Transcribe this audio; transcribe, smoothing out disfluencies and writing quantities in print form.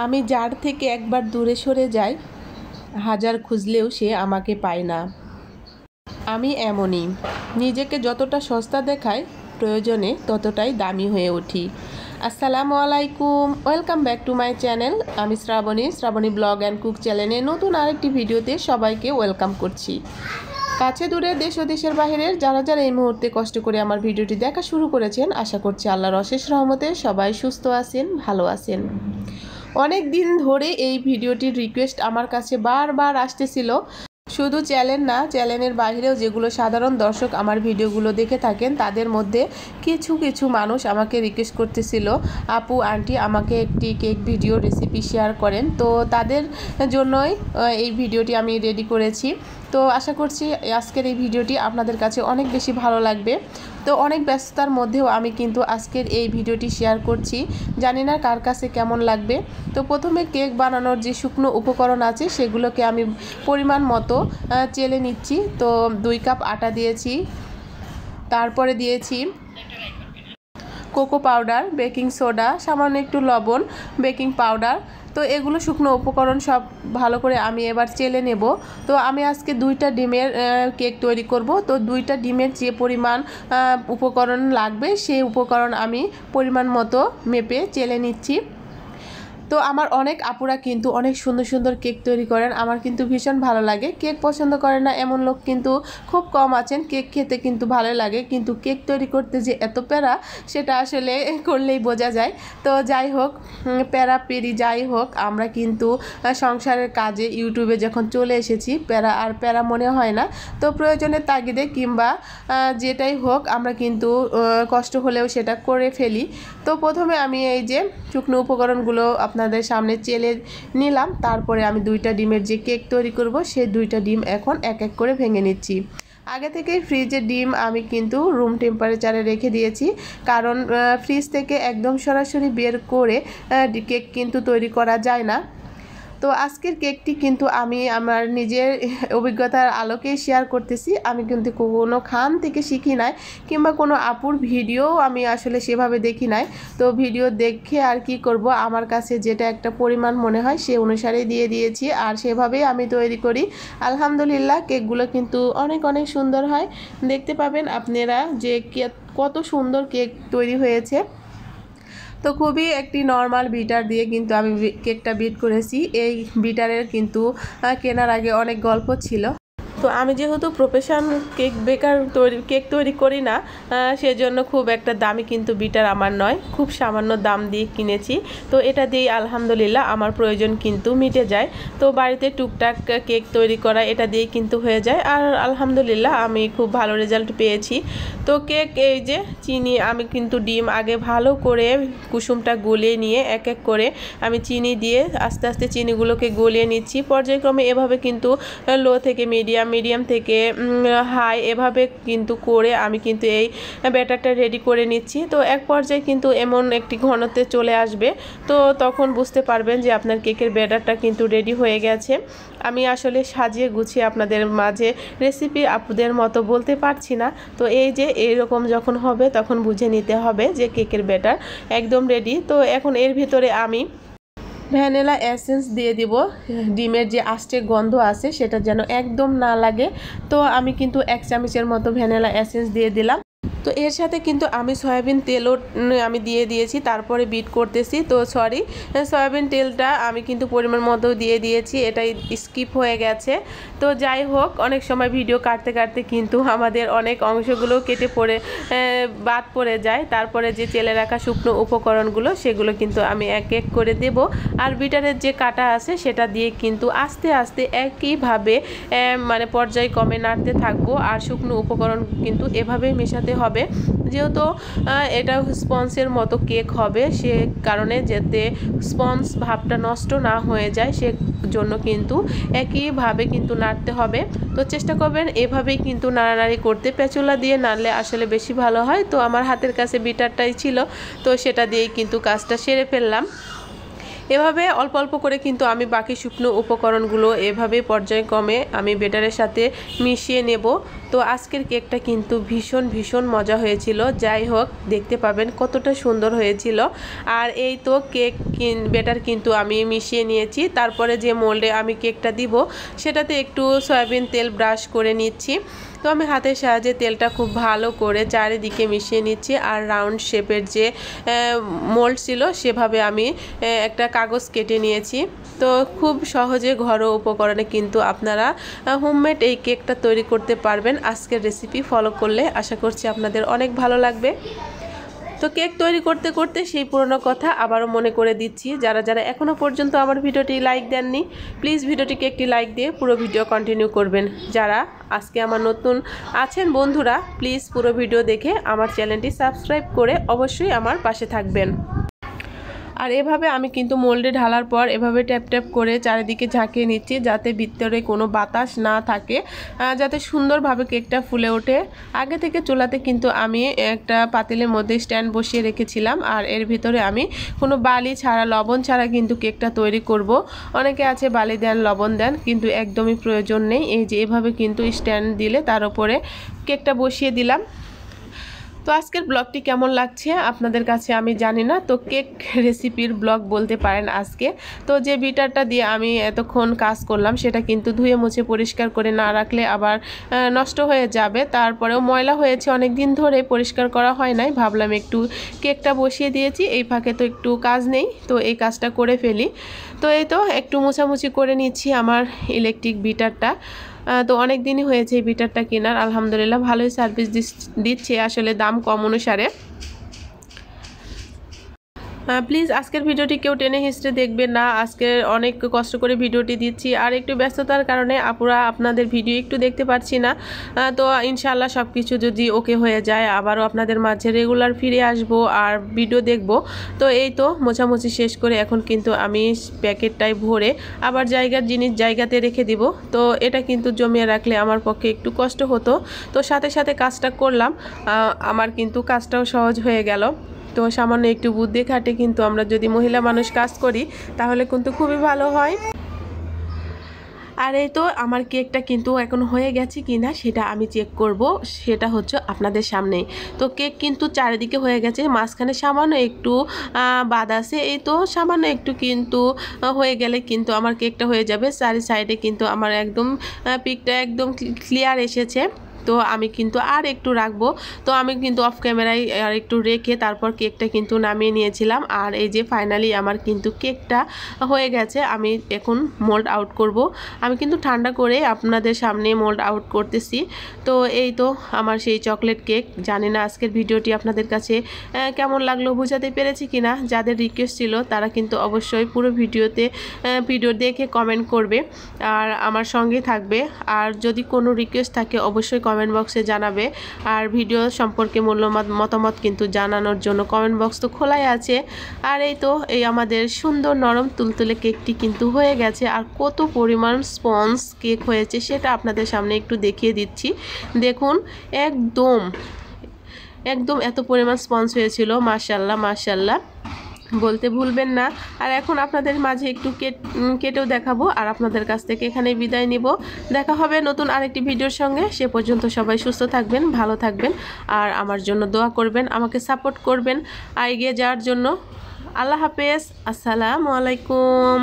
আমি যার থেকে একবার দূরে সরে যাই, হাজার খুঁজলেও সে আমাকে পায় না। আমি এমনই, নিজেকে যতটা সস্তা দেখাই, প্রয়োজনে ততটাই দামি হয়ে উঠি। আসসালামু আলাইকুম, welcome back to my channel. আমি শ্রাবণী ব্লগ অ্যান্ড কুক চ্যানেলে নতুন আরেকটি ভিডিওতে সবাইকে ওয়েলকাম করছি। কাছে দূরে দেশ ও দেশের বাহিরের যারা এই মুহূর্তে কষ্ট করে আমার ভিডিওটি দেখা শুরু করেছেন, আশা করছি আল্লাহর অশেষ রহমতে সবাই সুস্থ আছেন, ভালো আছেন। অনেক দিন ধরে এই ভিডিওটির রিকোয়েস্ট আমার কাছে বারবার আসতেছিল। শুধু চ্যানেল না, চ্যানেলের বাইরেও যেগুলো সাধারণ দর্শক আমার ভিডিওগুলো দেখে থাকেন, তাদের মধ্যে কিছু মানুষ আমাকে রিকোয়েস্ট করতেছিল, আপু আন্টি আমাকে একটি কেক ভিডিও রেসিপি শেয়ার করেন। তো তাদের জন্যই এই ভিডিওটি আমি রেডি করেছি। তো আশা করছি আজকের এই ভিডিওটি আপনাদের কাছে অনেক বেশি ভালো লাগবে। তো অনেক ব্যস্ততার মধ্যেও আমি কিন্তু আজকের এই ভিডিওটি শেয়ার করছি, জানি না কার কাছে কেমন লাগবে। তো প্রথমে কেক বানানোর যে শুকনো উপকরণ আছে সেগুলোকে আমি পরিমাণ মতো চেলে নিচ্ছি। তো 2 কাপ আটা দিয়েছি, তারপরে দিয়েছি কোকো পাউডার, বেকিং সোডা, সামান্য একটু লবণ, বেকিং পাউডার। তো এগুলো শুকনো উপকরণ সব ভালো করে আমি এবার চেলে নেব। তো আমি আজকে 2টা ডিমের কেক তৈরি করব। তো 2টা ডিমের যে পরিমাণ উপকরণ লাগবে সেই উপকরণ আমি পরিমাণ মতো মেপে চেলে নিচ্ছি। তো আমার অনেক আপুরা কিন্তু অনেক সুন্দর কেক তৈরি করেন, আমার কিন্তু ভীষণ ভালো লাগে। কেক পছন্দ করে না এমন লোক কিন্তু খুব কম আছেন। কেক খেতে কিন্তু ভালো লাগে, কিন্তু কেক তৈরি করতে যে এত প্যারা, সেটা আসলে করলেই বোঝা যায়। তো যাই হোক, প্যারা পেরি যাই হোক, আমরা কিন্তু সংসারের কাজে ইউটিউবে যখন চলে এসেছি, প্যারা মনে হয় না। তো প্রয়োজনের তাগিদে কিংবা যেটাই হোক, আমরা কিন্তু কষ্ট হলেও সেটা করে ফেলি। তো প্রথমে আমি এই যে শুকনো উপকরণগুলো আপনাদের সামনে চেলে নিলাম। তারপরে আমি 2টা ডিমের যে কেক তৈরি করব, সেই 2টা ডিম এখন এক এক করে ভেঙে নিচ্ছি। আগে থেকেই ফ্রিজের ডিম আমি কিন্তু রুম টেম্পারেচারে রেখে দিয়েছি, কারণ ফ্রিজ থেকে একদম সরাসরি বের করে কেক কিন্তু তৈরি করা যায় না। তো আজকের কেকটি কিন্তু আমি আমার নিজের অভিজ্ঞতার আলোকেই শেয়ার করতেছি। আমি কিন্তু কোনো খান থেকে শিখি নাই, কিংবা কোনো আপুর ভিডিও আমি আসলে সেভাবে দেখি নাই। তো ভিডিও দেখে আর কি করব, আমার কাছে যেটা একটা পরিমাণ মনে হয় সে অনুসারেই দিয়ে দিয়েছি, আর সেভাবেই আমি তৈরি করি। আলহামদুলিল্লাহ, কেকগুলো কিন্তু অনেক সুন্দর হয়। দেখতে পাবেন আপনারা যে কত সুন্দর কেক তৈরি হয়েছে। তো খুবই একটি নর্মাল বিটার দিয়ে কিন্তু আমি কেকটা বিট করেছি। এই বিটারের কিন্তু কেনার আগে অনেক গল্প ছিল। তো আমি যেহেতু প্রফেশন কেক তৈরি করি না, সেজন্য খুব একটা দামি কিন্তু বিটার আমার নয়, খুব সামান্য দাম দিয়ে কিনেছি। তো এটা দিয়েই আলহামদুলিল্লাহ আমার প্রয়োজন কিন্তু মিটে যায়। তো বাড়িতে টুকটাক কেক তৈরি করা এটা দিয়েই কিন্তু হয়ে যায়, আর আলহামদুলিল্লাহ আমি খুব ভালো রেজাল্ট পেয়েছি। তো কেক, এই যে চিনি, আমি কিন্তু ডিম আগে ভালো করে কুসুমটা গলিয়ে নিয়ে এক এক করে আমি চিনি দিয়ে আস্তে আস্তে চিনিগুলোকে গলিয়ে নিচ্ছি। পর্যায়ক্রমে এভাবে কিন্তু লো থেকে মিডিয়াম থেকে হাই এভাবে কিন্তু করে আমি কিন্তু এই ব্যাটারটা রেডি করে নিচ্ছি। তো এক পর্যায়ে কিন্তু এমন একটি ঘনত্বে চলে আসবে, তো তখন বুঝতে পারবেন যে আপনার কেকের ব্যাটারটা কিন্তু রেডি হয়ে গেছে। আমি আসলে সাজিয়ে গুছিয়ে আপনাদের মাঝে রেসিপি আপুদের মতো বলতে পারছি না। তো এই যে এরকম যখন হবে তখন বুঝে নিতে হবে যে কেকের ব্যাটার একদম রেডি। তো এখন এর ভিতরে আমি ভ্যানিলা এসেন্স দিয়ে দিব। ডিমের যে আষ্টে গন্ধ আছে সেটা যেন একদম না লাগে। তো আমি কিন্তু 1 চামচের মতো ভ্যানিলা এসেন্স দিয়ে দিলাম। তো এর সাথে কিন্তু আমি সয়াবিন তেলও আমি দিয়ে দিয়েছি, তারপরে বিট করতেছি। তো সয়াবিন তেলটা আমি কিন্তু পরিমাণ মতো দিয়ে দিয়েছি, এটাই স্কিপ হয়ে গেছে। তো যাই হোক, অনেক সময় ভিডিও কাটতে কিন্তু আমাদের অনেক অংশগুলো কেটে বাদ পড়ে যায়। তারপরে যে চেলে রাখা শুকনো উপকরণগুলো সেগুলো কিন্তু আমি এক এক করে দেব। আর বিটারের যে কাটা আছে সেটা দিয়ে কিন্তু আস্তে আস্তে একইভাবে মানে পর্যায়ক্রমে নাড়তে থাকবো। আর শুকনো উপকরণ কিন্তু এভাবেই মেশাতে হবে, যেহেতু এটা স্পঞ্জের মতো কেক হবে, সে কারণে যাতে স্পঞ্জ ভাবটা নষ্ট না হয়ে যায় সে জন্য কিন্তু একইভাবে কিন্তু নাড়তে হবে। তো চেষ্টা করবেন এভাবেই কিন্তু নাড়ানাড়ি করতে, প্যাচুলা দিয়ে নাড়লে আসলে বেশি ভালো হয়। তো আমার হাতের কাছে বিটারটাই ছিল, তো সেটা দিয়েই কিন্তু কাজটা সেরে ফেললাম। এভাবে অল্প অল্প করে কিন্তু আমি বাকি শুকনো উপকরণগুলো এভাবে পর্যায়ক্রমে আমি ব্যাটারের সাথে মিশিয়ে নেব। তো আজকের কেকটা কিন্তু ভীষণ ভীষণ মজা হয়েছিল। যাই হোক, দেখতে পাবেন কতটা সুন্দর হয়েছিল। আর এই তো কেক ব্যাটার কিন্তু আমি মিশিয়ে নিয়েছি। তারপরে যে মোল্ডে আমি কেকটা দিব সেটাতে একটু সয়াবিন তেল ব্রাশ করে নিচ্ছি। তো আমি হাতের সাহায্যে তেলটা খুব ভালো করে চারিদিকে মিশিয়ে নিচ্ছি। আর রাউন্ড শেপের যে মোল্ড ছিল সেভাবে আমি একটা কাগজ কেটে নিয়েছি। তো খুব সহজে ঘরোয়া উপকরণে কিন্তু আপনারা হোমমেড এই কেকটা তৈরি করতে পারবেন। আজকের রেসিপি ফলো করলে আশা করছি আপনাদের অনেক ভালো লাগবে। তো কেক তৈরি করতে করতে সেই পুরনো কথা আবারও মনে করে দিচ্ছি, যারা যারা এখনও পর্যন্ত আমার ভিডিওটি লাইক দেননি প্লিজ ভিডিওটিকে একটি লাইক দিয়ে পুরো ভিডিও কন্টিনিউ করবেন। যারা আজকে আমার নতুন আছেন বন্ধুরা, প্লিজ পুরো ভিডিও দেখে আমার চ্যানেলটি সাবস্ক্রাইব করে অবশ্যই আমার পাশে থাকবেন। আর এভাবে আমি কিন্তু মোল্ডে ঢালার পর এভাবে ট্যাপ ট্যাপ করে চারিদিকে ঝাঁকিয়ে নিচ্ছি, যাতে ভিতরে কোনো বাতাস না থাকে, যাতে সুন্দরভাবে কেকটা ফুলে ওঠে। আগে থেকে চুলাতে কিন্তু আমি একটা পাতিলের মধ্যে স্ট্যান্ড বসিয়ে রেখেছিলাম। আর এর ভিতরে আমি কোনো বালি ছাড়া, লবণ ছাড়া কিন্তু কেকটা তৈরি করব। অনেকে আছে বালি দেন, লবণ দেন, কিন্তু একদমই প্রয়োজন নেই। এই যে এভাবে কিন্তু স্ট্যান্ড দিলে তার উপরে কেকটা বসিয়ে দিলাম। তো আজকের ব্লগটি কেমন লাগছে আপনাদের কাছে আমি জানি না। তো কেক রেসিপির ব্লগ বলতে পারেন আজকে। তো যে বিটারটা দিয়ে আমি এতক্ষণ কাজ করলাম সেটা কিন্তু ধুয়ে মুছে পরিষ্কার করে না রাখলে আবার নষ্ট হয়ে যাবে। তারপরেও ময়লা হয়েছে, অনেক দিন ধরে পরিষ্কার করা হয় নাই। ভাবলাম একটু কেকটা বসিয়ে দিয়েছি, এই ফাঁকে তো একটু কাজ নেই, তো এই কাজটা করে ফেলি। তো এই তো একটু মোছামুছি করে নিচ্ছি আমার ইলেকট্রিক বিটারটা। তো অনেক দিনই হয়েছে এই বিটারটা কেনার, আলহামদুলিল্লাহ ভালোই সার্ভিস দিচ্ছে, আসলে দাম কম অনুসারে। প্লিজ আজকের ভিডিওটি কেউ টেনে হিস্ট্রে দেখবেন না। আজকে অনেক কষ্ট করে ভিডিওটি দিচ্ছি, আর একটু ব্যস্ততার কারণে আপুরা আপনাদের ভিডিও একটু দেখতে পাচ্ছি না। তো ইনশাআল্লাহ সব কিছু যদি ওকে হয়ে যায় আবারও আপনাদের মাঝে রেগুলার ফিরে আসব আর ভিডিও দেখব। তো এই তো মোছামুছি শেষ করে এখন কিন্তু আমি প্যাকেটটাই ভরে আবার জিনিস জায়গাতে রেখে দিব। তো এটা কিন্তু জমিয়ে রাখলে আমার পক্ষে একটু কষ্ট হতো, তো সাথে সাথে কাজটা করলাম, আমার কিন্তু কাজটাও সহজ হয়ে গেল। তো সামান্য একটু বুদ্ধি খাটে কিন্তু আমরা যদি মহিলা মানুষ কাজ করি তাহলে কিন্তু খুবই ভালো হয়। আর এই তো আমার কেকটা কিন্তু এখন হয়ে গেছে কিনা সেটা আমি চেক করব, সেটা হচ্ছে আপনাদের সামনেই। তো কেক কিন্তু চারিদিকে হয়ে গেছে, মাঝখানে সামান্য একটু বাদ আছে। এই তো সামান্য একটু কিন্তু হয়ে গেলে কিন্তু আমার কেকটা হয়ে যাবে। চারি সাইডে কিন্তু আমার একদম পিকটা একদম ক্লিয়ার এসেছে। তো আমি কিন্তু আর একটু রাখবো। তো আমি কিন্তু অফ ক্যামেরায় আর একটু রেখে তারপর কেকটা কিন্তু নামিয়ে নিয়েছিলাম। আর এই যে ফাইনালি আমার কিন্তু কেকটা হয়ে গেছে। আমি এখন মোল্ড আউট করব। আমি কিন্তু ঠান্ডা করে আপনাদের সামনে মোল্ড আউট করতেছি। তো এই তো আমার সেই চকলেট কেক। জানি না আজকের ভিডিওটি আপনাদের কাছে কেমন লাগলো, বোঝাতে পেরেছি কিনা। যাদের রিকোয়েস্ট ছিল তারা কিন্তু অবশ্যই পুরো ভিডিও দেখে কমেন্ট করবে আর আমার সঙ্গে থাকবে। আর যদি কোনো রিকোয়েস্ট থাকে অবশ্যই কমেন্ট বক্সে জানাবে। আর ভিডিও সম্পর্কে মতামত কিন্তু জানানোর জন্য কমেন্ট বক্স তো খোলাই আছে। আর এই তো এই আমাদের সুন্দর নরম তুলতুলে কেকটি কিন্তু হয়ে গেছে। আর কত পরিমাণ স্পঞ্জ কেক হয়েছে সেটা আপনাদের সামনে একটু দেখিয়ে দিচ্ছি। দেখুন একদম এত পরিমাণ স্পঞ্জ হয়েছিল, মাশাআল্লাহ মাশাআল্লাহ বলতে ভুলবেন না। আর এখন আপনাদের মাঝে একটু কেটেও দেখাবো আর আপনাদের কাছ থেকে এখানে বিদায় নিব। দেখা হবে নতুন আরেকটি ভিডিওর সঙ্গে। সে পর্যন্ত সবাই সুস্থ থাকবেন, ভালো থাকবেন, আর আমার জন্য দোয়া করবেন, আমাকে সাপোর্ট করবেন এগিয়ে যাওয়ার জন্য। আল্লাহ হাফেজ, আসসালামু আলাইকুম।